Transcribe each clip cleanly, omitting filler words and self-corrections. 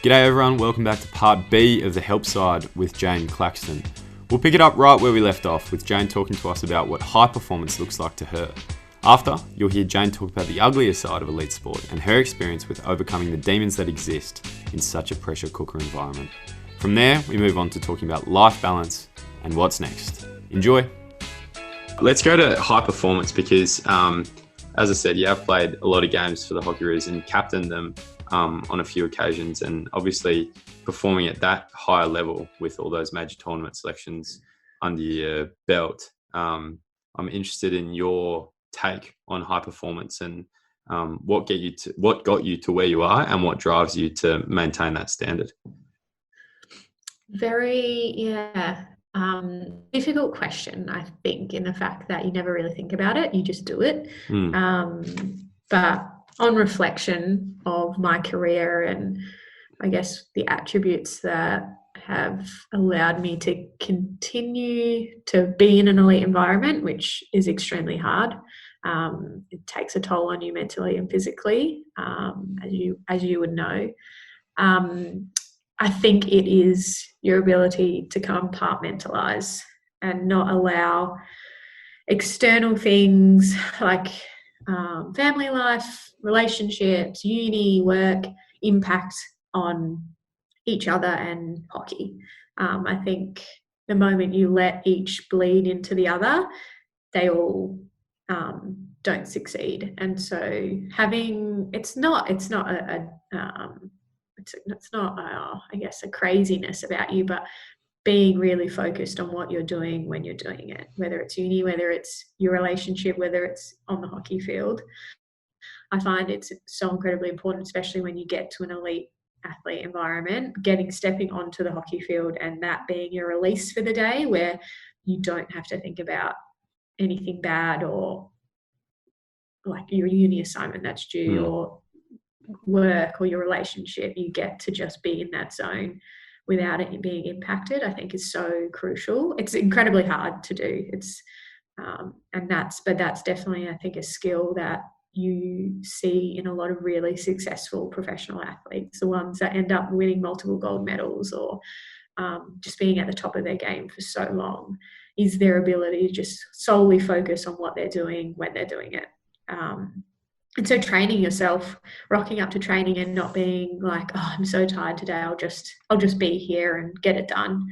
G'day everyone, welcome back to part B of the help side with Jane Claxton. We'll pick it up right where we left off with Jane talking to us about what high performance looks like to her. After, you'll hear Jane talk about the uglier side of elite sport and her experience with overcoming the demons that exist in such a pressure cooker environment. From there, we move on to talking about life balance and what's next. Enjoy! Let's go to high performance because, as I said, you have played a lot of games for the Hockeyroos and captained them on a few occasions, and obviously performing at that higher level with all those major tournament selections under your belt. I'm interested in your take on high performance and what got you to where you are and what drives you to maintain that standard. Difficult question, I think, in the fact that you never really think about it, you just do it. But on reflection of my career and I guess the attributes that have allowed me to continue to be in an elite environment, which is extremely hard. It takes a toll on you mentally and physically, as you would know. I think it is your ability to compartmentalize and not allow external things like family life, relationships, uni, work, impact on each other and hockey. I think the moment you let each bleed into the other, they all don't succeed. And so it's not I guess a craziness about you, but being really focused on what you're doing when you're doing it, whether it's uni, whether it's your relationship, whether it's on the hockey field. I find it's so incredibly important, especially when you get to an elite athlete environment, stepping onto the hockey field and that being your release for the day, where you don't have to think about anything bad or like your uni assignment that's due or work or your relationship. You get to just be in that zone without it being impacted, I think is so crucial. It's incredibly hard to do. But that's definitely, I think, a skill that you see in a lot of really successful professional athletes, the ones that end up winning multiple gold medals or just being at the top of their game for so long, is their ability to just solely focus on what they're doing when they're doing it. And so training yourself, rocking up to training and not being like, oh, I'm so tired today, I'll just be here and get it done.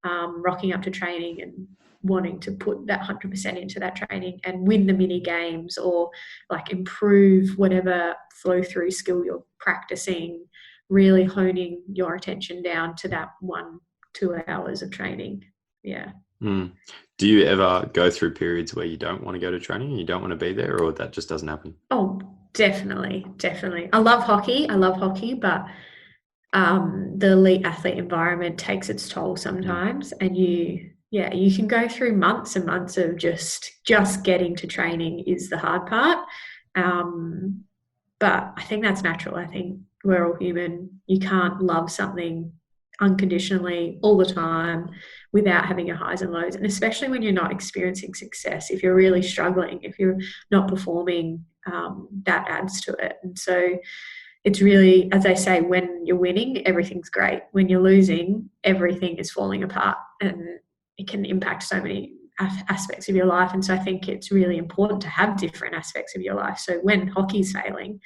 Rocking up to training and wanting to put that 100% into that training and win the mini games or like improve whatever flow through skill you're practicing, really honing your attention down to that 1-2 hours of training. Yeah. Do you ever go through periods where you don't want to go to training and you don't want to be there, or that just doesn't happen? Oh, definitely. I love hockey, but the elite athlete environment takes its toll sometimes, and you can go through months and months of just getting to training is the hard part. But I think that's natural. I think we're all human. You can't love something unconditionally all the time without having your highs and lows, and especially when you're not experiencing success. If you're really struggling, if you're not performing, that adds to it. And so it's really, as I say, when you're winning, everything's great. When you're losing, everything is falling apart, and it can impact so many aspects of your life. And so I think it's really important to have different aspects of your life. So when hockey's failing,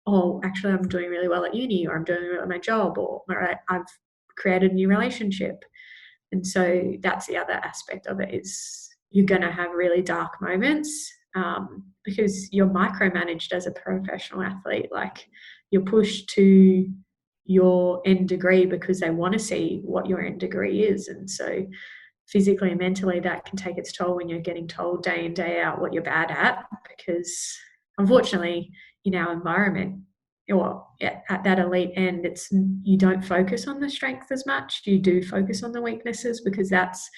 oh, actually I'm doing really well at uni, or I'm doing really well at my job, or I've created a new relationship. And so that's the other aspect of it, is you're going to have really dark moments because you're micromanaged as a professional athlete. Like, you're pushed to your end degree because they want to see what your end degree is. And so physically and mentally that can take its toll when you're getting told day in, day out what you're bad at, because unfortunately in our environment, at that elite end, you don't focus on the strength as much. You do focus on the weaknesses, because that's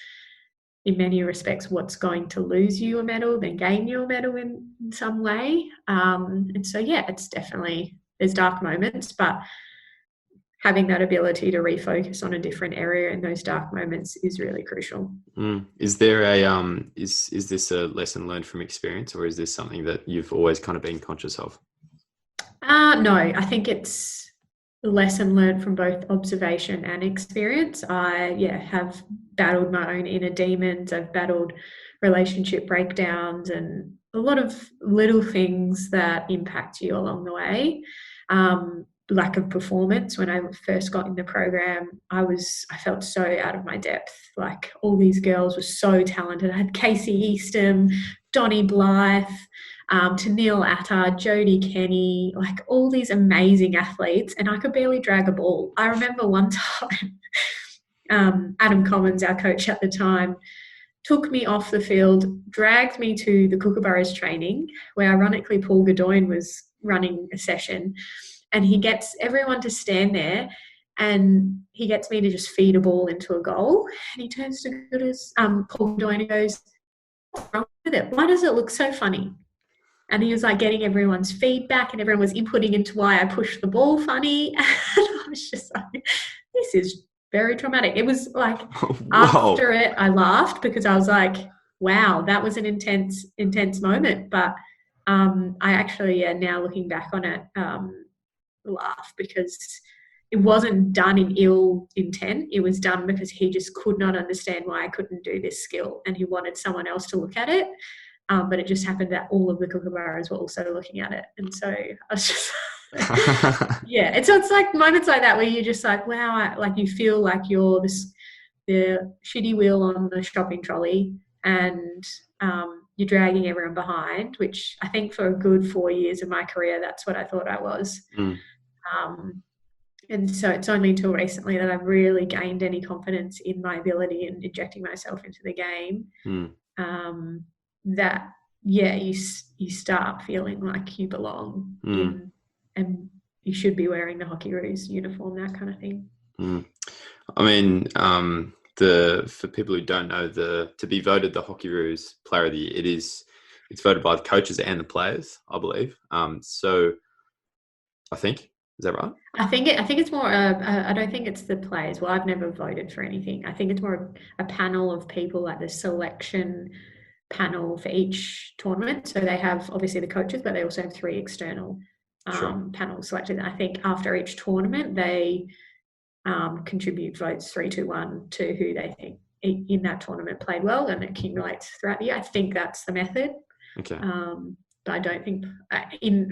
in many respects what's going to lose you a medal, then gain you a medal in some way. And so, it's definitely, there's dark moments, but having that ability to refocus on a different area in those dark moments is really crucial. Is there is this a lesson learned from experience, or is this something that you've always kind of been conscious of? No, I think it's lesson learned from both observation and experience. I have battled my own inner demons. I've battled relationship breakdowns and a lot of little things that impact you along the way. Lack of performance. When I first got in the program, I felt so out of my depth. Like, all these girls were so talented. I had Casey Easton, Donnie Blythe, Tennille Attar, Jodie Kenny, like all these amazing athletes, and I could barely drag a ball. I remember one time, Adam Commons, our coach at the time, took me off the field, dragged me to the Kookaburras training, where ironically Paul Godoyne was running a session, and he gets everyone to stand there, and he gets me to just feed a ball into a goal, and he turns to Paul Godoyne and goes, "What's wrong with it? Why does it look so funny?" And he was like getting everyone's feedback, and everyone was inputting into why I pushed the ball funny. And I was just like, this is very traumatic. It was like, after it, I laughed because I was like, wow, that was an intense moment. But I actually, now looking back on it, laugh, because it wasn't done in ill intent. It was done because he just could not understand why I couldn't do this skill, and he wanted someone else to look at it. But it just happened that all of the Kookaburras were also looking at it. And so I was just, yeah. So it's like moments like that where you're just like, wow, like you feel like you're the shitty wheel on the shopping trolley, and you're dragging everyone behind, which I think for a good 4 years of my career, that's what I thought I was. And so it's only until recently that I've really gained any confidence in my ability and injecting myself into the game. That you start feeling like you belong in, and you should be wearing the Hockeyroos uniform, that kind of thing. I mean, for people who don't know, to be voted the Hockeyroos Player of the Year, it's voted by the coaches and the players, I believe. So I think, is that right? I think it's more. I don't think it's the players. Well, I've never voted for anything. I think it's more a panel of people, like the selection panel for each tournament. So they have obviously the coaches, but they also have 3 external panels selected. And I think after each tournament, they contribute votes 3-1 to who they think in that tournament played well, and it accumulates throughout the year. I think that's the method. Okay. But I don't think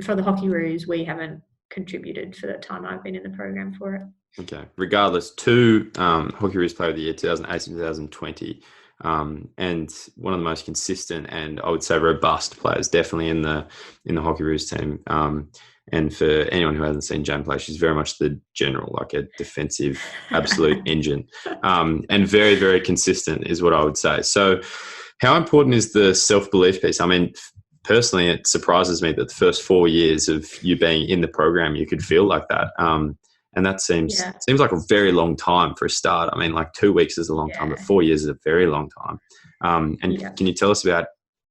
for the Hockeyroos, we haven't contributed for the time I've been in the program for it. Okay. Regardless, 2 Hockeyroos Player of the Year, 2018 and 2020. And one of the most consistent and I would say robust players, definitely in the Hockeyroos team. And for anyone who hasn't seen Jane play, she's very much the general, like a defensive, absolute engine, and very, very consistent is what I would say. So how important is the self-belief piece? I mean, personally, it surprises me that the first 4 years of you being in the program, you could feel like that. And that seems like a very long time for a start. I mean, like 2 weeks is a long time, but 4 years is a very long time. Can you tell us about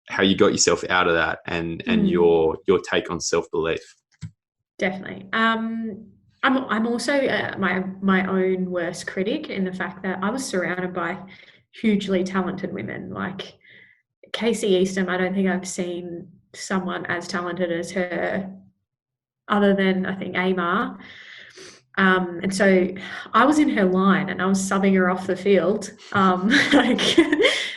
how you got yourself out of that and your take on self-belief? Definitely. I'm also my own worst critic, in the fact that I was surrounded by hugely talented women. Like Casey Easton, I don't think I've seen someone as talented as her, other than I think Amar. And so I was in her line and I was subbing her off the field,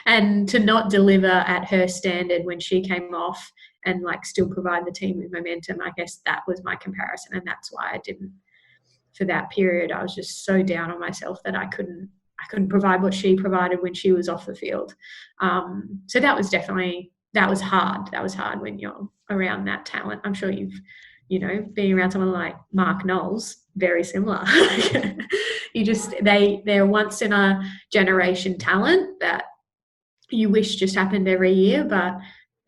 and to not deliver at her standard when she came off and like still provide the team with momentum, I guess that was my comparison, and that's why I didn't. For that period, I was just so down on myself that I couldn't provide what she provided when she was off the field. So that was hard. That was hard when you're around that talent. I'm sure being around someone like Mark Knowles, very similar. They're once in a generation talent that you wish just happened every year, but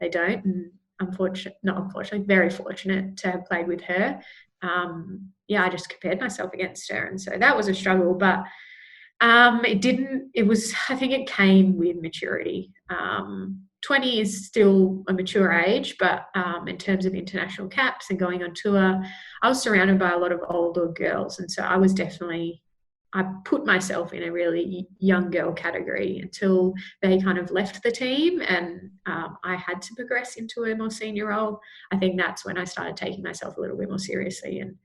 they don't. And very fortunate to have played with her. I just compared myself against her, and so that was a struggle. But I think it came with maturity. 20 is still a mature age, but in terms of international caps and going on tour, I was surrounded by a lot of older girls. And so I put myself in a really young girl category until they kind of left the team, and I had to progress into a more senior role. I think that's when I started taking myself a little bit more seriously and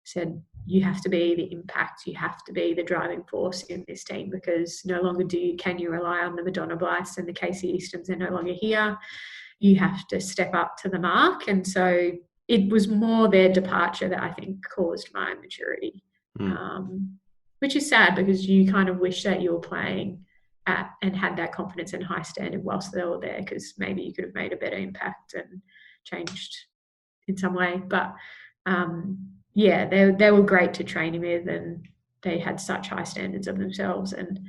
said, you have to be the impact, you have to be the driving force in this team, because no longer can you rely on the Madonna Blythes and the Casey Eastons. They're no longer here. You have to step up to the mark. And so it was more their departure that I think caused my maturity, which is sad, because you kind of wish that you were playing at and had that confidence and high standard whilst they were there, because maybe you could have made a better impact and changed in some way. But they were great to train with, and they had such high standards of themselves. And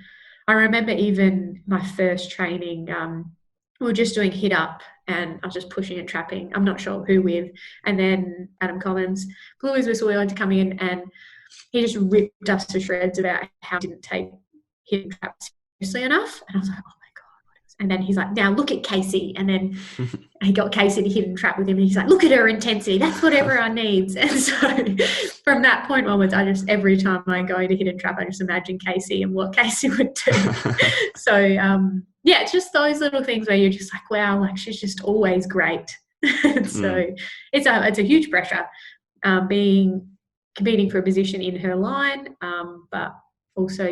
I remember even my first training, we were just doing hit up, and I was just pushing and trapping. I'm not sure who with. And then Adam Collins blew his whistle. We wanted to come in, and he just ripped us to shreds about how he didn't take hit and trap seriously enough. And I was like, oh my God. And then he's like, now look at Casey. And then he got Casey to hit and trap with him. And he's like, look at her intensity. That's what everyone needs. And so from that point onwards, every time I go to hit and trap, I just imagine Casey and what Casey would do. So, it's just those little things where you're just like, wow, like she's just always great. So it's a huge pressure, competing for a position in her line, but also,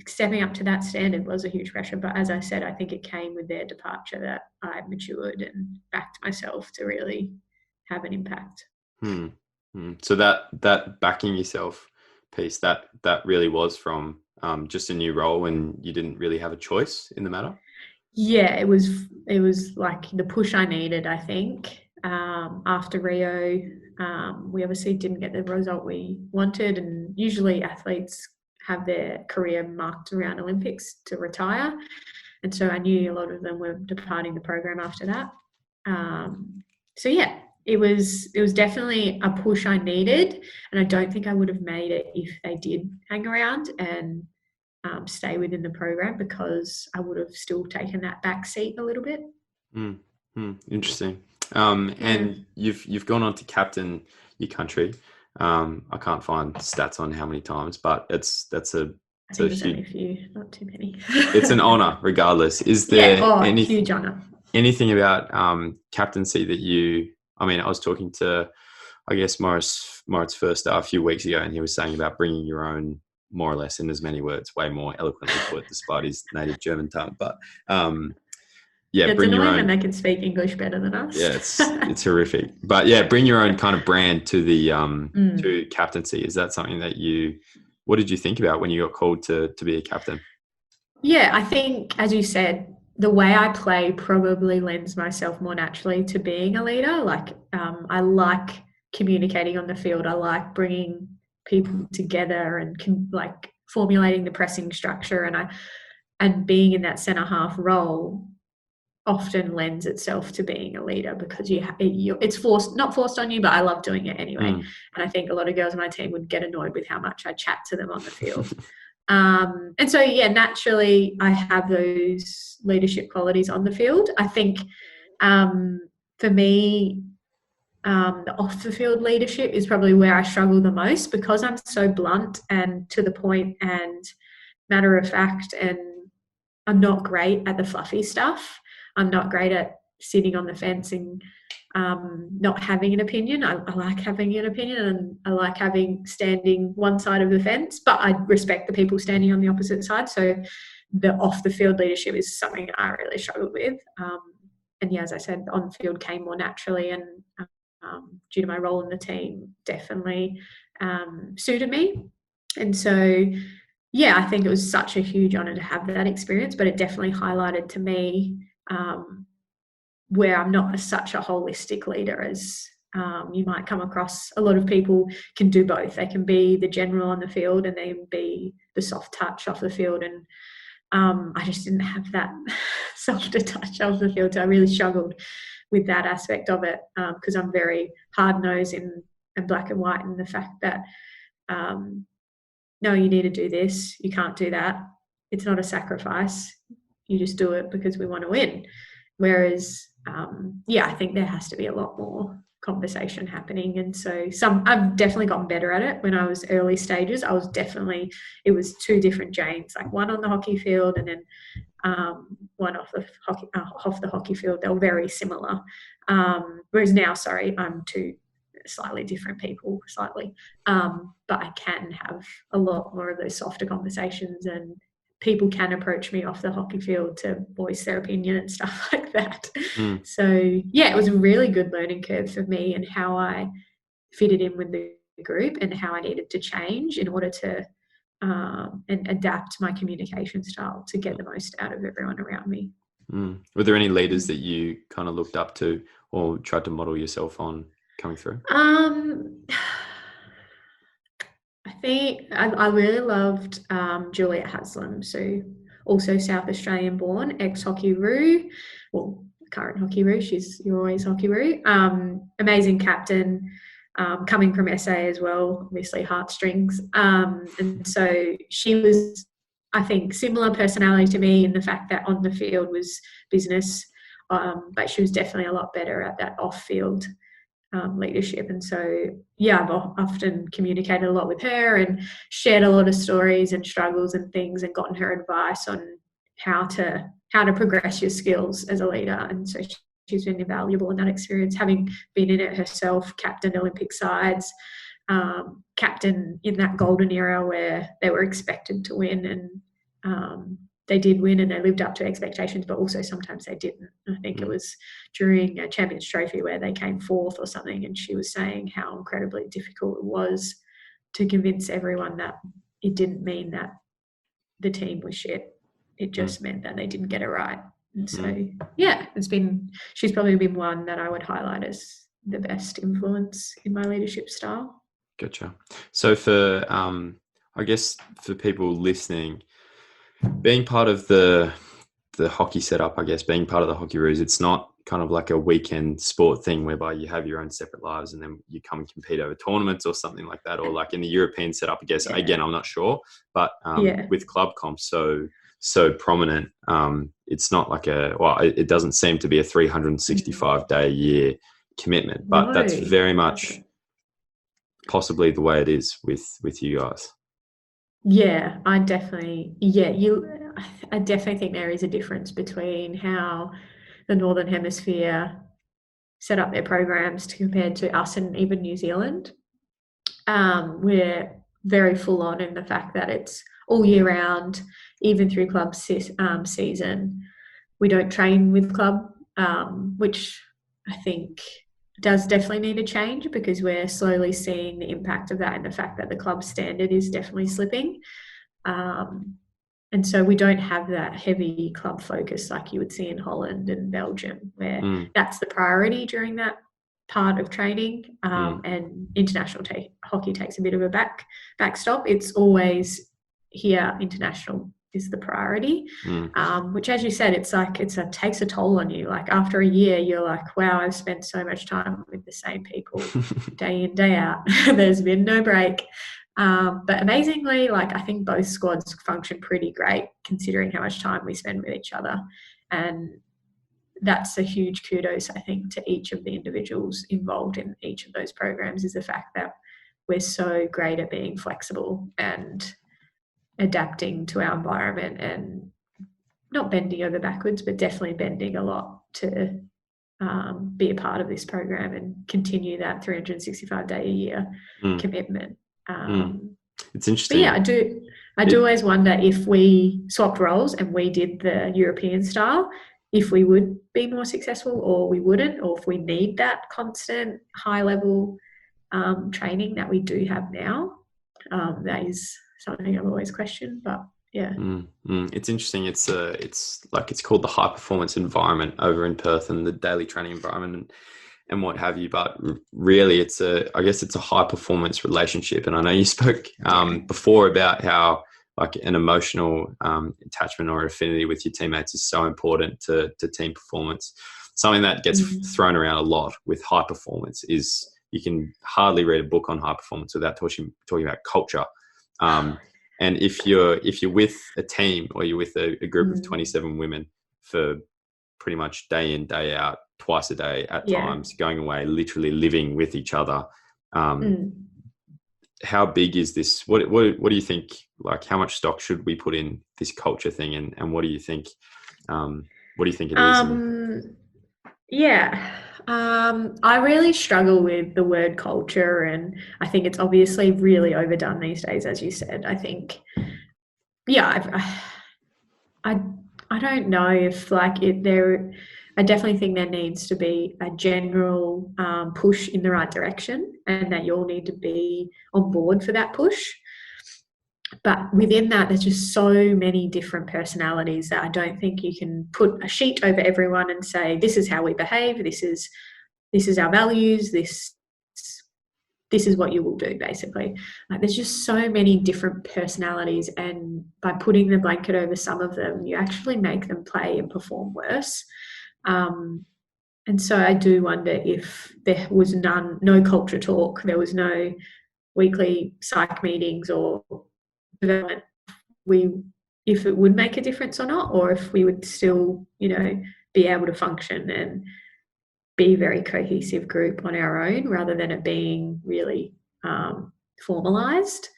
stepping up to that standard was a huge pressure. But as I said, I think it came with their departure that I matured and backed myself to really have an impact. So that backing yourself piece, that really was from just a new role, and you didn't really have a choice in the matter? Yeah, it was like the push I needed, I think. After Rio, we obviously didn't get the result we wanted, and usually athletes have their career marked around Olympics to retire. And so I knew a lot of them were departing the program after that. It was definitely a push I needed, and I don't think I would have made it if they did hang around and stay within the program, because I would have still taken that back seat a little bit. Interesting. And you've gone on to captain your country. I can't find stats on how many times, but it's a huge, only a few, not too many. It's an honor, regardless. Is there huge honor? Anything about captaincy that I was talking to, I guess, Moritz first a few weeks ago, and he was saying about bringing your own, more or less in as many words, way more eloquently put, despite his native German tongue. But bring your own. And they can speak English better than us. Yeah, it's horrific. But bring your own kind of brand to the to captaincy. Is that something that what did you think about when you got called to be a captain? Yeah, I think, as you said, the way I play probably lends myself more naturally to being a leader. Like, I like communicating on the field. I like bringing people together and formulating the pressing structure, and being in that centre half role often lends itself to being a leader, because it's not forced on you, but I love doing it anyway. And I think a lot of girls on my team would get annoyed with how much I chat to them on the field. And so, naturally I have those leadership qualities on the field. I think for me, the off the field leadership is probably where I struggle the most, because I'm so blunt and to the point and matter of fact, and I'm not great at the fluffy stuff. I'm not great at sitting on the fence and not having an opinion. I like having an opinion, and I like standing one side of the fence, but I respect the people standing on the opposite side. So the off the field leadership is something I really struggled with. As I said, on field came more naturally, and due to my role in the team, definitely suited me. And so, I think it was such a huge honour to have that experience, but it definitely highlighted to me where I'm not such a holistic leader as you might come across. A lot of people can do both. They can be the general on the field, and they can be the soft touch off the field. And I just didn't have that softer touch off the field. So I really struggled with that aspect of it, because I'm very hard-nosed and black and white in the fact that, no, you need to do this. You can't do that. It's not a sacrifice. You just do it because we want to win. Whereas, I think there has to be a lot more conversation happening. And so I've definitely gotten better at it. When I was early stages, it was two different Janes, like one on the hockey field and then one off the hockey field. They were very similar. Whereas now, I'm two slightly different people, but I can have a lot more of those softer conversations, and people can approach me off the hockey field to voice their opinion and stuff like that. So yeah, it was a really good learning curve for me, and how I fitted in with the group and how I needed to change in order to and adapt my communication style to get the most out of everyone around me. Were there any leaders that you kind of looked up to or tried to model yourself on coming through? I think I really loved Juliet Haslam, so also South Australian born, ex-Hockeyroos, well, current Hockeyroos, she's your always Hockeyroos. Amazing captain, coming from SA as well, obviously heartstrings. And so she was, I think, similar personality to me in the fact that on the field was business, but she was definitely a lot better at that off-field leadership. And so, yeah, I've often communicated a lot with her and shared a lot of stories and struggles and things, and gotten her advice on how to progress your skills as a leader. And so she's been invaluable in that experience, having been in it herself, captain Olympic sides, captain in that golden era where they were expected to win, and they did win and they lived up to expectations, but also sometimes they didn't. I think it was during a Champions Trophy where they came fourth or something, and she was saying how incredibly difficult it was to convince everyone that it didn't mean that the team was shit. It just meant that they didn't get it right. And so, yeah, she's probably been one that I would highlight as the best influence in my leadership style. Gotcha. So for, I guess for people listening, being part of the hockey setup, I guess, being part of the Hockeyroos, it's not kind of like a weekend sport thing whereby you have your own separate lives and then you come and compete over tournaments or something like that, or like in the European setup, I guess. Again, I'm not sure, but with club comps so prominent, it's not like it doesn't seem to be a 365 day a year commitment, but that's very much possibly the way it is with you guys. Yeah, I definitely think there is a difference between how the Northern Hemisphere set up their programs compared to us and even New Zealand. We're very full on in the fact that it's all year round, even through club season. We don't train with club, which I think does definitely need a change, because we're slowly seeing the impact of that and the fact that the club standard is definitely slipping. And so we don't have that heavy club focus like you would see in Holland and Belgium, where that's the priority during that part of training. And international hockey takes a bit of a backstop. It's always here, international is the priority, which, as you said, it's like it takes a toll on you. Like after a year, you're like, wow, I've spent so much time with the same people day in, day out. There's been no break. But amazingly, like I think both squads function pretty great considering how much time we spend with each other. And that's a huge kudos, I think, to each of the individuals involved in each of those programs, is the fact that we're so great at being flexible and adapting to our environment and not bending over backwards, but definitely bending a lot to be a part of this program and continue that 365 day a year commitment. It's interesting. But yeah, I do always wonder if we swapped roles and we did the European style, if we would be more successful or we wouldn't, or if we need that constant high level training that we do have now. That is something I've always questioned, but yeah. It's interesting. It's called the high performance environment over in Perth, and the daily training environment and what have you. But really, I guess it's a high performance relationship. And I know you spoke before about how like an emotional attachment or affinity with your teammates is so important to team performance. Something that gets thrown around a lot with high performance is you can hardly read a book on high performance without talking about culture. And if you're with a team or you're with a group of 27 women for pretty much day in, day out, twice a day at times, going away, literally living with each other, how big is this? What do you think? Like, how much stock should we put in this culture thing, and what do you think? What do you think it is? Yeah, I really struggle with the word culture, and I think it's obviously really overdone these days, as you said. I think, yeah, I, I don't know if like it there. I definitely think there needs to be a general push in the right direction, and that you all need to be on board for that push. But within that, there's just so many different personalities that I don't think you can put a sheet over everyone and say, this is how we behave, this is our values, this is what you will do, basically. Like, there's just so many different personalities, and by putting the blanket over some of them, you actually make them play and perform worse. And so I do wonder if there was no culture talk, there was no weekly psych meetings or development, if it would make a difference or not, or if we would still, be able to function and be a very cohesive group on our own rather than it being really formalized.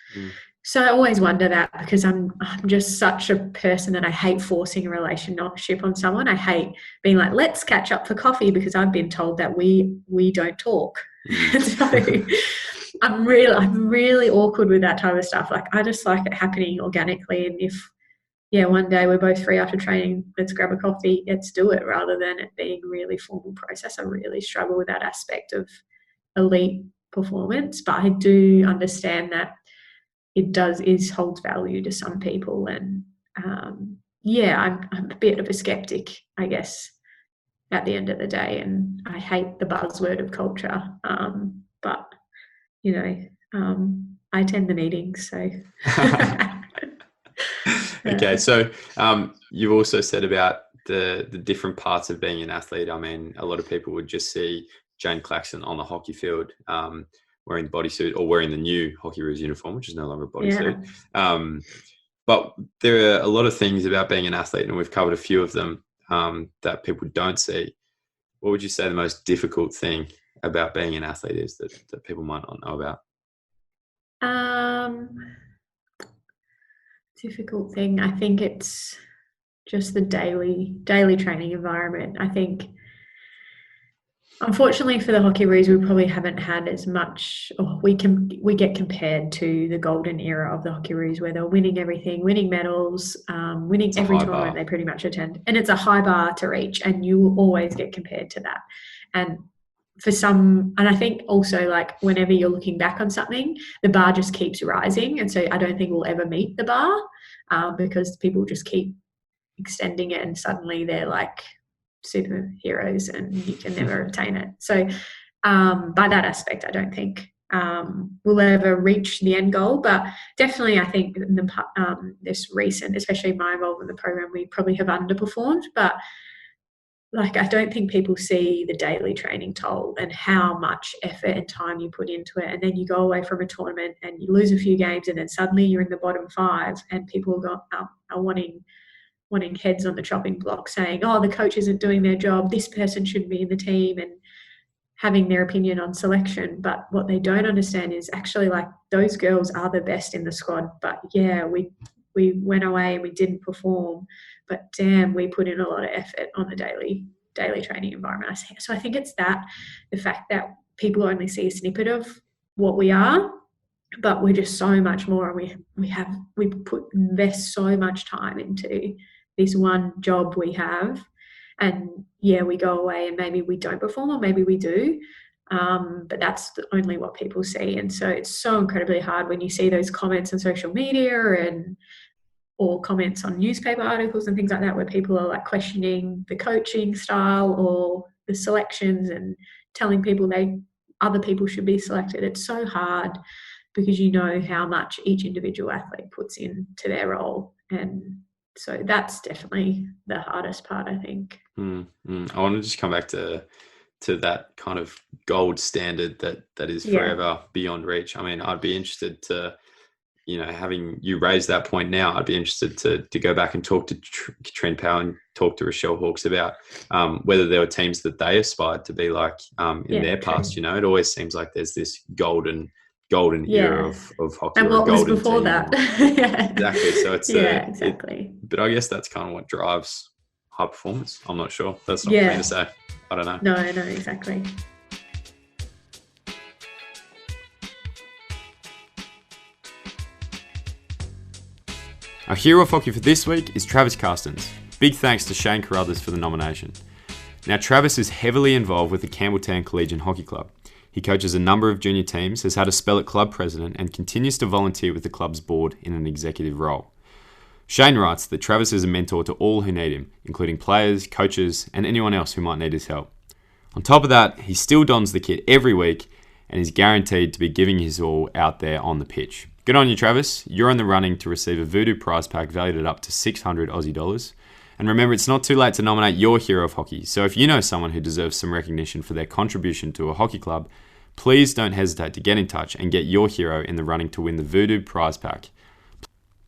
So I always wonder that, because I'm just such a person that I hate forcing a relationship on someone. I hate being like, let's catch up for coffee, because I've been told that we don't talk. So I'm really awkward with that type of stuff. Like, I just like it happening organically. And if, one day we're both free after training, let's grab a coffee, let's do it, rather than it being a really formal process. I really struggle with that aspect of elite performance, but I do understand that it holds value to some people. And I'm a bit of a skeptic, I guess, at the end of the day. And I hate the buzzword of culture. But I attend the meetings, so. Okay, so you've also said about the different parts of being an athlete. I mean, a lot of people would just see Jane Claxton on the hockey field wearing the bodysuit or wearing the new Hockeyroos uniform, which is no longer a bodysuit. Yeah. But there are a lot of things about being an athlete, and we've covered a few of them that people don't see. What would you say the most difficult thing about being an athlete is that people might not know about? Difficult thing, I think it's just the daily training environment. I think, unfortunately for the Hockeyroos, we probably haven't had as much, or we get compared to the golden era of the Hockeyroos, where they're winning everything, winning medals, winning every tournament they pretty much attend. And it's a high bar to reach, and you will always get compared to that. And for some, and I think also, like, whenever you're looking back on something, the bar just keeps rising. And so I don't think we'll ever meet the bar, because people just keep extending it, and suddenly they're like superheroes and you can never attain it. So by that aspect, I don't think we'll ever reach the end goal. But definitely, I think this recent, especially my involvement in the program, we probably have underperformed. But like, I don't think people see the daily training toll and how much effort and time you put into it. And then you go away from a tournament and you lose a few games, and then suddenly you're in the bottom 5, and people are wanting heads on the chopping block, saying, oh, the coach isn't doing their job, this person shouldn't be in the team, and having their opinion on selection. But what they don't understand is actually, like, those girls are the best in the squad. But yeah, we went away and we didn't perform, but damn, we put in a lot of effort on the daily training environment. So I think it's the fact that people only see a snippet of what we are, but we're just so much more. We invest so much time into this one job we have, and we go away and maybe we don't perform, or maybe we do, but that's only what people see. And so it's so incredibly hard when you see those comments on social media or comments on newspaper articles and things like that, where people are like questioning the coaching style or the selections and telling people other people should be selected. It's so hard, because you know how much each individual athlete puts into their role. And so that's definitely the hardest part, I think. I want to just come back to that kind of gold standard that is forever beyond reach. I mean, I'd be interested to, having you raise that point now, I'd be interested to go back and talk to Trent Powell and talk to Rochelle Hawkes about whether there were teams that they aspired to be like in their past. True. It always seems like there's this golden era of hockey. And what was before that? Exactly. So it's exactly. But I guess that's kind of what drives high performance. I'm not sure. That's not for me to say. I don't know. No, exactly. Our hero of hockey for this week is Travis Carstens. Big thanks to Shane Carruthers for the nomination. Now, Travis is heavily involved with the Campbelltown Collegiate Hockey Club. He coaches a number of junior teams, has had a spell at club president, and continues to volunteer with the club's board in an executive role. Shane writes that Travis is a mentor to all who need him, including players, coaches, and anyone else who might need his help. On top of that, he still dons the kit every week and is guaranteed to be giving his all out there on the pitch. Good on you, Travis. You're in the running to receive a Voodoo prize pack valued at up to 600 Aussie dollars. And remember, it's not too late to nominate your hero of hockey. So if you know someone who deserves some recognition for their contribution to a hockey club, please don't hesitate to get in touch and get your hero in the running to win the Voodoo prize pack.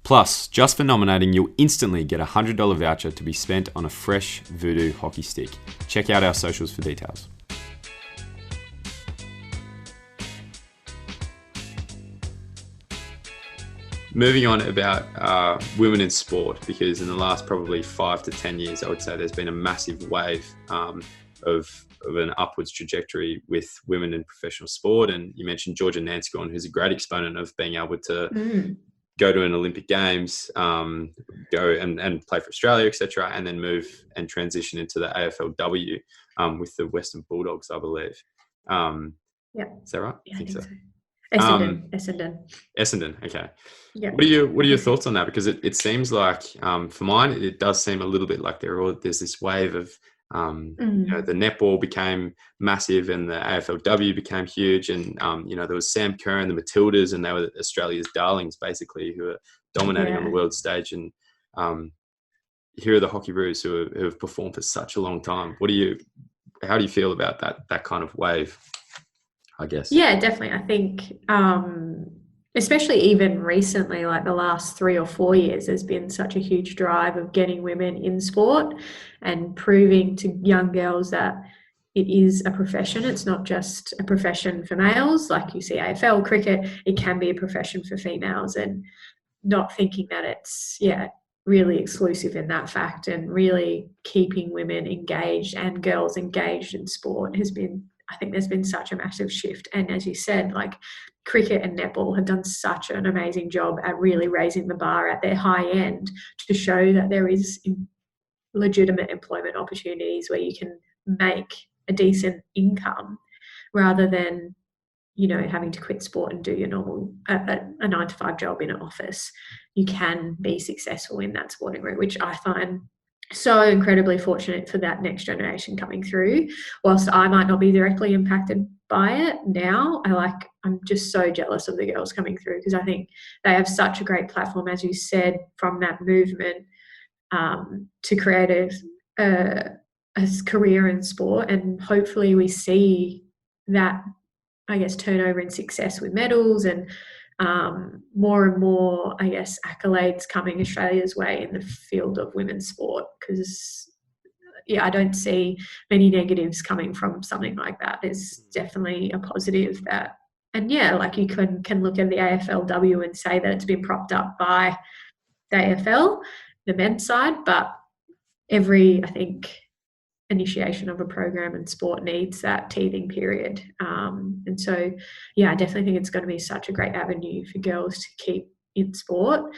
Plus, just for nominating, you'll instantly get a $100 voucher to be spent on a fresh Voodoo hockey stick. Check out our socials for details. Moving on about women in sport, because in the last probably 5 to 10 years, I would say there's been a massive wave of an upwards trajectory with women in professional sport. And you mentioned Georgia Nanscon, who's a great exponent of being able to go to an Olympic Games, go and play for Australia, etc., and then move and transition into the AFLW with the Western Bulldogs, I believe. Yeah. Is that right? Yeah, I think so. Essendon. Okay. Yeah. What are your thoughts on that? Because it seems like, for mine, it does seem a little bit like there's this wave of, the netball became massive and the AFLW became huge, and there was Sam Kerr and the Matildas, and they were Australia's darlings basically, who are dominating on the world stage. And here are the Hockeyroos who have performed for such a long time. How do you feel about that kind of wave, I guess? Yeah, definitely. I think, especially even recently, like the last 3 or 4 years, there's been such a huge drive of getting women in sport and proving to young girls that it is a profession. It's not just a profession for males, like you see AFL cricket. It can be a profession for females, and not thinking that it's, really exclusive in that fact, and really keeping women engaged and girls engaged in sport I think there's been such a massive shift. And as you said, like cricket and netball have done such an amazing job at really raising the bar at their high end to show that there is legitimate employment opportunities where you can make a decent income rather than, having to quit sport and do your normal, a 9-to-5 job in an office. You can be successful in that sporting route, which I find so incredibly fortunate for that next generation coming through. Whilst I might not be directly impacted by it now, I'm just so jealous of the girls coming through, because I think they have such a great platform, as you said, from that movement to create a career in sport. And hopefully we see that, I guess, turnover in success with medals and more and more, I guess, accolades coming Australia's way in the field of women's sport, because, I don't see many negatives coming from something like that. It's definitely a positive that, and like you can look at the AFLW and say that it's been propped up by the AFL, the men's side, but every, I think, initiation of a program in sport needs that teething period. And so, I definitely think it's going to be such a great avenue for girls to keep in sport,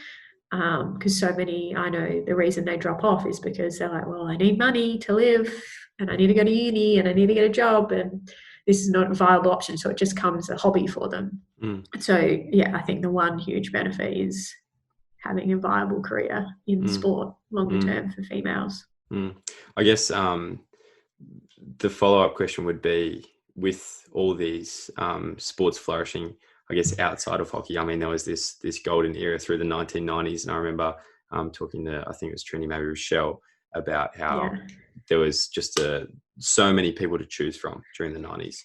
because so many, I know the reason they drop off is because they're like, well, I need money to live and I need to go to uni and I need to get a job, and this is not a viable option. So it just becomes a hobby for them. So, I think the one huge benefit is having a viable career in sport longer term for females. I guess the follow-up question would be, with all these sports flourishing, I guess, outside of hockey. I mean, there was this golden era through the 1990s, and I remember talking to, I think it was Trini, maybe Rochelle, about how there was just so many people to choose from during the 90s.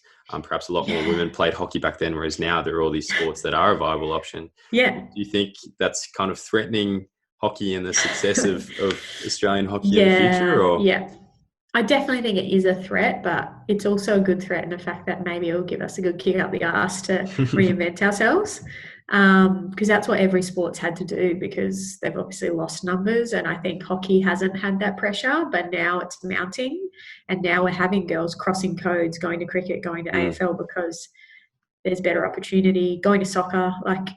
Perhaps a lot more women played hockey back then, whereas now there are all these sports that are a viable option. Yeah. Do you think that's kind of threatening hockey and the success of Australian hockey in the future? Or? Yeah. I definitely think it is a threat, but it's also a good threat in the fact that maybe it'll give us a good kick up the arse to reinvent ourselves. because that's what every sport's had to do, because they've obviously lost numbers. And I think hockey hasn't had that pressure, but now it's mounting. And now we're having girls crossing codes, going to cricket, going to AFL, because there's better opportunity, going to soccer. Like,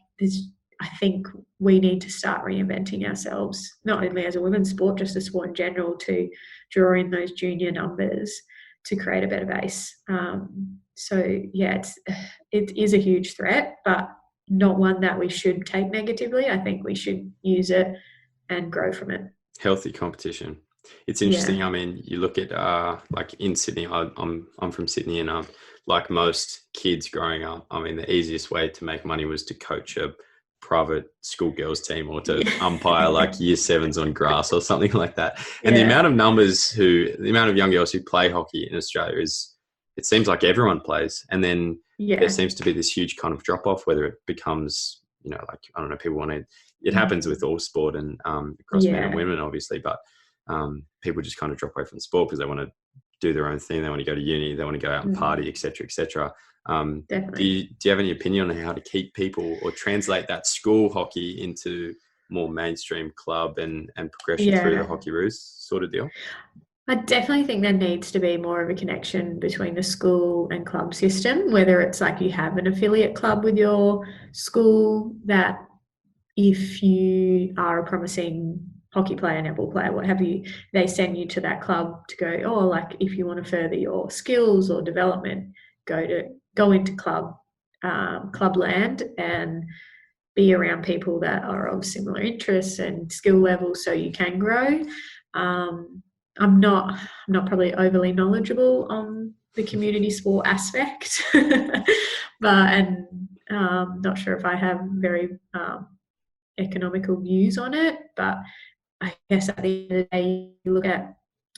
I think we need to start reinventing ourselves, not only as a women's sport, just a sport in general, to draw in those junior numbers to create a better base. So yeah, it is a huge threat, but not one that we should take negatively. I think we should use it and grow from it. Healthy competition. It's interesting. Yeah. I mean, you look at like in Sydney. I'm from Sydney, and like most kids growing up, I mean, the easiest way to make money was to coach a private school girls team, or to umpire like year sevens on grass or something like that. And the amount of the amount of young girls who play hockey in Australia it seems like everyone plays. And then there seems to be this huge kind of drop off, whether it becomes, like, I don't know, people want to, it happens with all sport and across men and women, obviously, but people just kind of drop away from the sport because they want to do their own thing. They want to go to uni, they want to go out and party, et cetera, et cetera. Do you have any opinion on how to keep people or translate that school hockey into more mainstream club and progression through the Hockeyroos sort of deal? I definitely think there needs to be more of a connection between the school and club system, whether it's like you have an affiliate club with your school, that if you are a promising hockey player, netball player, what have you, they send you to that club to go, like if you want to further your skills or development, go into clubland and be around people that are of similar interests and skill levels so you can grow. I'm not probably overly knowledgeable on the community sport aspect, but not sure if I have very economical views on it. But I guess at the end of the day, you look at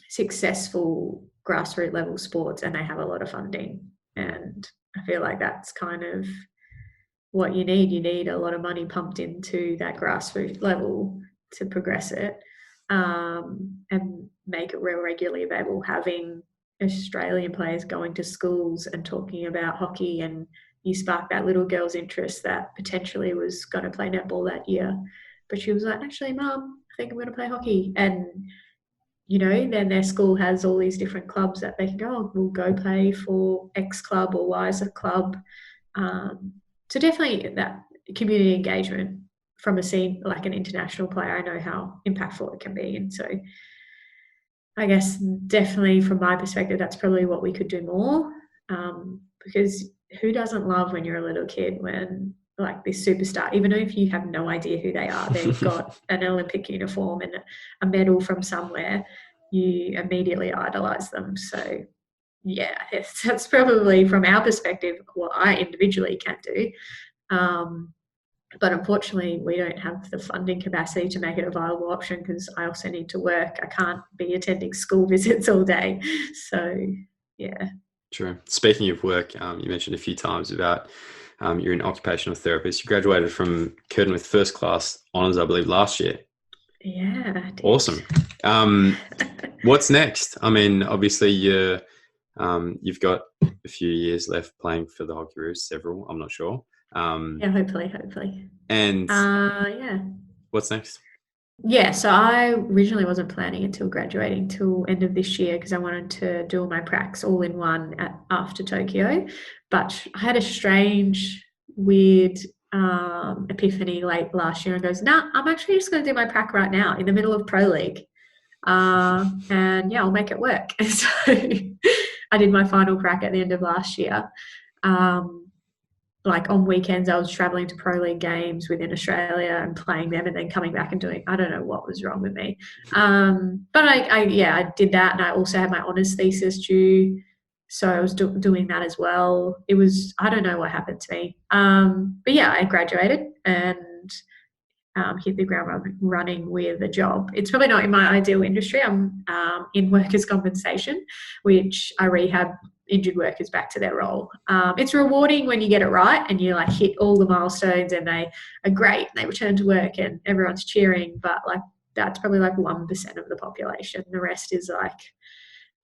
successful grassroots level sports and they have a lot of funding, and I feel like that's kind of what you need. You need a lot of money pumped into that grassroots level to progress it. And make it real regularly available, having Australian players going to schools and talking about hockey, and you spark that little girl's interest that potentially was going to play netball that year, but she was like, actually, Mum, I think I'm going to play hockey. And then their school has all these different clubs that they can go, we'll go play for X club or Y as a club. So definitely that community engagement from a scene, like an international player, I know how impactful it can be. And so I guess definitely from my perspective, that's probably what we could do more, because who doesn't love when you're a little kid, when like this superstar, even if you have no idea who they are, they've got an Olympic uniform and a medal from somewhere, you immediately idolize them. So yeah, that's probably from our perspective what I individually can do. But unfortunately, we don't have the funding capacity to make it a viable option, because I also need to work. I can't be attending school visits all day. So, yeah. True. Speaking of work, you mentioned a few times about you're an occupational therapist. You graduated from Curtin with first class honours, I believe, last year. Yeah, I did. Awesome. What's next? I mean, obviously, you've got a few years left playing for the Hockeyroos, several, I'm not sure. Hopefully. And what's next? Yeah, so I originally wasn't planning until graduating till end of this year, because I wanted to do all my pracs all in one after Tokyo. But I had a strange, weird epiphany late last year and goes, I'm actually just going to do my prac right now in the middle of Pro League. And I'll make it work. So I did my final prac at the end of last year. Like on weekends, I was traveling to Pro League games within Australia and playing them, and then coming back and doing, I don't know what was wrong with me. But I did that. And I also had my honours thesis due. So I was doing that as well. It was, I don't know what happened to me. But yeah, I graduated and hit the ground running with a job. It's probably not in my ideal industry. I'm in workers' compensation, which I rehab injured workers back to their role. It's rewarding when you get it right and you like hit all the milestones and they are great and they return to work and everyone's cheering, but like that's probably like 1% of the population. The rest is like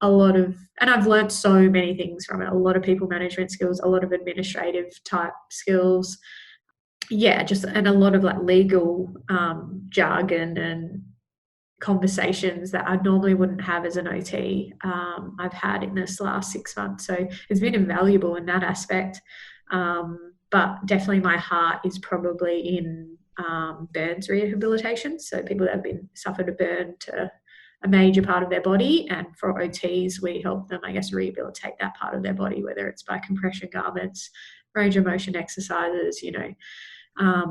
a lot of, and I've learned so many things from it, a lot of people management skills, a lot of administrative type skills. yeah, just and a lot of like legal jargon and conversations that I normally wouldn't have as an OT. I've had in this last 6 months, so it's been invaluable in that aspect. But definitely, my heart is probably in burns rehabilitation. So people that have been suffered a burn to a major part of their body, and for OTs, we help them, I guess, rehabilitate that part of their body, whether it's by compression garments, range of motion exercises,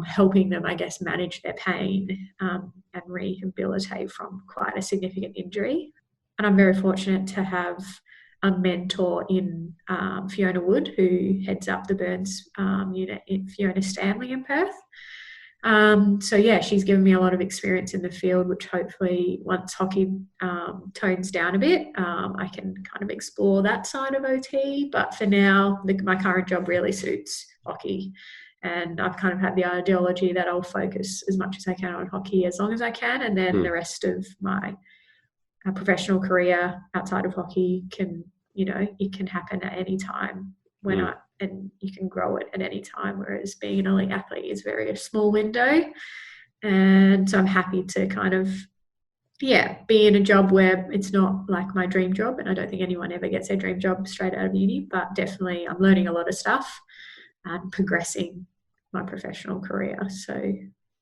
helping them, I guess, manage their pain and rehabilitate from quite a significant injury. And I'm very fortunate to have a mentor in Fiona Wood, who heads up the burns unit in Fiona Stanley in Perth. So yeah, she's given me a lot of experience in the field, which hopefully once hockey tones down a bit, I can kind of explore that side of OT. But for now, my current job really suits hockey. And I've kind of had the ideology that I'll focus as much as I can on hockey as long as I can. And then the rest of my professional career outside of hockey can, it can happen at any time and you can grow it at any time. Whereas being an elite athlete is very a small window. And so I'm happy to kind of, be in a job where it's not like my dream job. And I don't think anyone ever gets their dream job straight out of uni, but definitely I'm learning a lot of stuff and progressing my professional career. So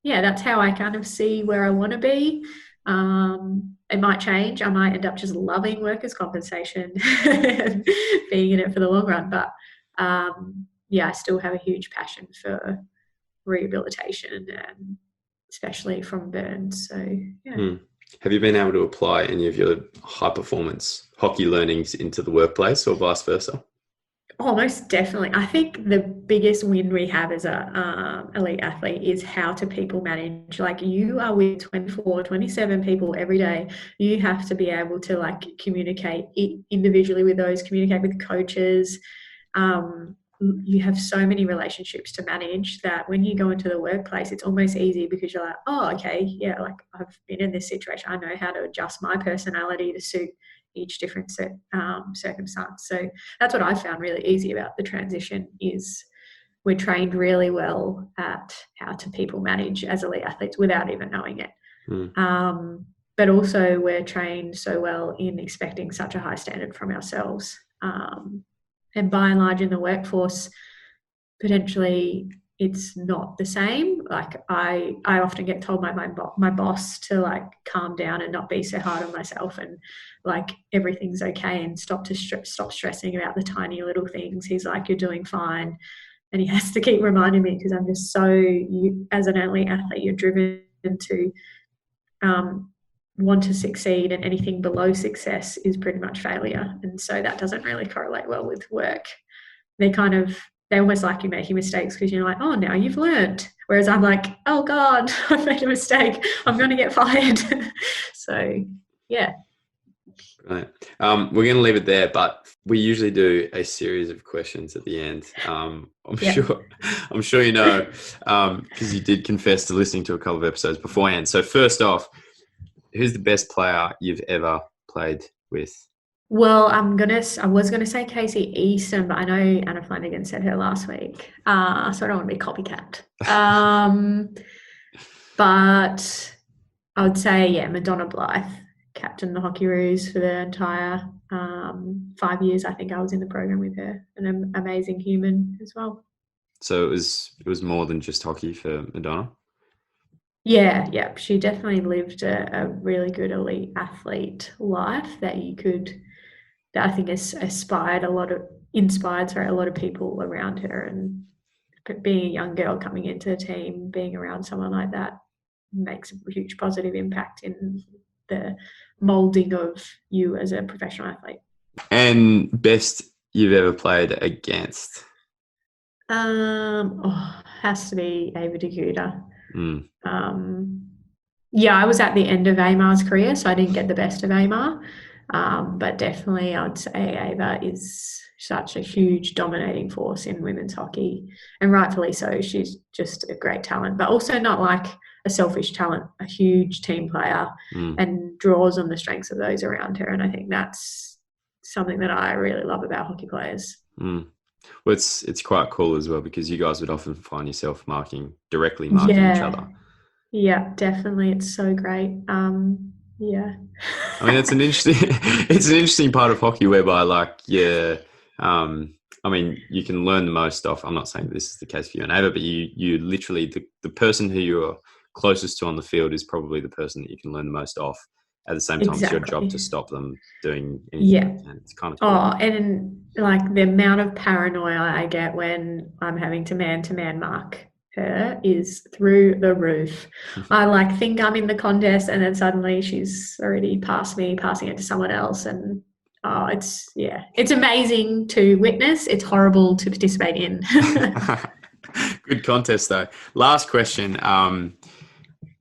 yeah, that's how I kind of see where I want to be. It might change. I might end up just loving workers' compensation and being in it for the long run. But I still have a huge passion for rehabilitation, and especially from burns. So yeah. Have you been able to apply any of your high performance hockey learnings into the workplace or vice versa? Oh, most definitely. I think the biggest win we have as a elite athlete is how to people manage. Like, you are with 24, 27 people every day. You have to be able to like communicate individually with those, communicate with coaches. You have so many relationships to manage that when you go into the workplace, it's almost easy because you're like, oh, okay, yeah, like I've been in this situation. I know how to adjust my personality to suit each different circumstance. So that's what I found really easy about the transition is we're trained really well at how to people manage as elite athletes without even knowing it. But also we're trained so well in expecting such a high standard from ourselves. And by and large in the workforce, potentially it's not the same. Like I often get told by my boss to like calm down and not be so hard on myself, and like everything's okay, and stop stressing about the tiny little things. He's like, you're doing fine. And he has to keep reminding me because I'm just as an elite athlete, you're driven to want to succeed, and anything below success is pretty much failure. And so that doesn't really correlate well with work. They almost like you making mistakes because you're like, oh, now you've learned. Whereas I'm like, oh God, I've made a mistake. I'm going to get fired. So, yeah. Right. We're going to leave it there, but we usually do a series of questions at the end. I'm sure you know, because you did confess to listening to a couple of episodes beforehand. So first off, who's the best player you've ever played with? Well, I was gonna say Casey Easton, but I know Anna Flanagan said her last week, so I don't want to be copycat. But I would say, Madonna Blythe captained the Hockeyroos for the entire 5 years. I think I was in the program with her. An amazing human as well. So it was more than just hockey for Madonna? Yeah. She definitely lived a really good elite athlete life that I think has inspired a lot of people around her. And being a young girl coming into the team, being around someone like that makes a huge positive impact in the molding of you as a professional athlete. And best you've ever played against? Has to be Ava DeGuda. I was at the end of Amar's career, so I didn't get the best of Amar. But definitely I would say Ava is such a huge dominating force in women's hockey, and rightfully so. She's just a great talent, but also not like a selfish talent, a huge team player, and draws on the strengths of those around her. And I think that's something that I really love about hockey players. Well, it's quite cool as well, because you guys would often find yourself directly marking each other. Yeah, definitely. It's so great. Yeah. I mean, it's an interesting part of hockey whereby, like, yeah, I mean, you can learn the most stuff. I'm not saying this is the case for you and Ava, but you literally, the person who you're closest to on the field is probably the person that you can learn the most off. At the same time, it's your job to stop them doing anything Yeah. you can. It's kind of cool. Oh, and like the amount of paranoia I get when I'm having to man mark her is through the roof. I like think I'm in the contest, and then suddenly she's already past me, passing it to someone else, and it's amazing to witness. It's horrible to participate in. Good contest though. Last question.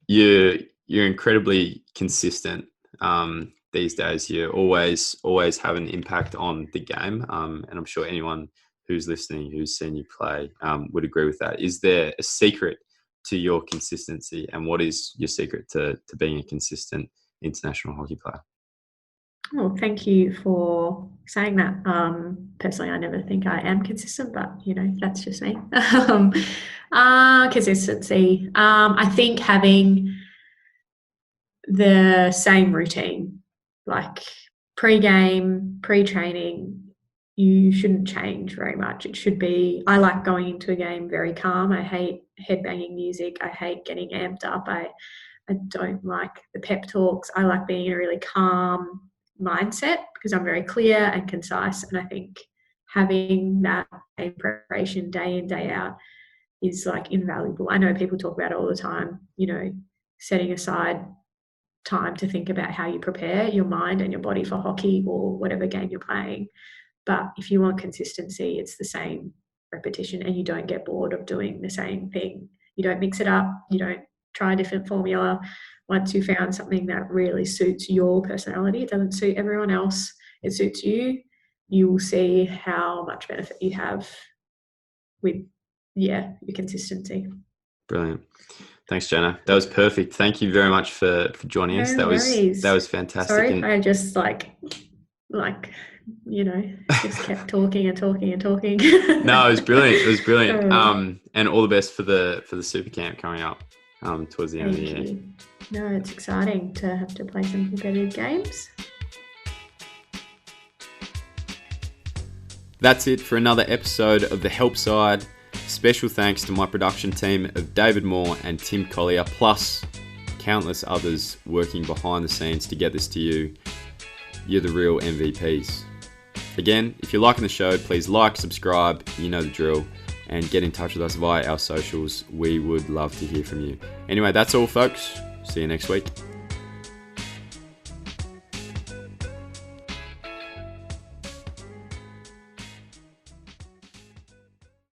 You're incredibly consistent these days. You always have an impact on the game, and I'm sure anyone who's listening, who's seen you play, would agree with that. Is there a secret to your consistency, and what is your secret to being a consistent international hockey player? Oh, thank you for saying that. Personally, I never think I am consistent, but that's just me. Consistency. I think having the same routine, like pre-game, pre-training, you shouldn't change very much. It should be, I like going into a game very calm. I hate headbanging music. I hate getting amped up. I don't like the pep talks. I like being in a really calm mindset because I'm very clear and concise. And I think having that preparation day in, day out is like invaluable. I know people talk about it all the time, setting aside time to think about how you prepare your mind and your body for hockey or whatever game you're playing. But if you want consistency, it's the same repetition, and you don't get bored of doing the same thing. You don't mix it up. You don't try a different formula. Once you've found something that really suits your personality, it doesn't suit everyone else, it suits you, you will see how much benefit you have with, your consistency. Brilliant. Thanks, Jenna. That was perfect. Thank you very much for joining us. That was fantastic. Sorry, I just just kept talking and talking and talking. No, it was brilliant. And all the best for the Super Camp coming up towards the end of the year. You. No, it's exciting to have to play some competitive games. That's it for another episode of The Help Side. Special thanks to my production team of David Moore and Tim Collier, plus countless others working behind the scenes to get this to you. You're the real MVPs. Again, if you're liking the show, please like, subscribe, you know the drill, and get in touch with us via our socials. We would love to hear from you. Anyway, that's all, folks. See you next week.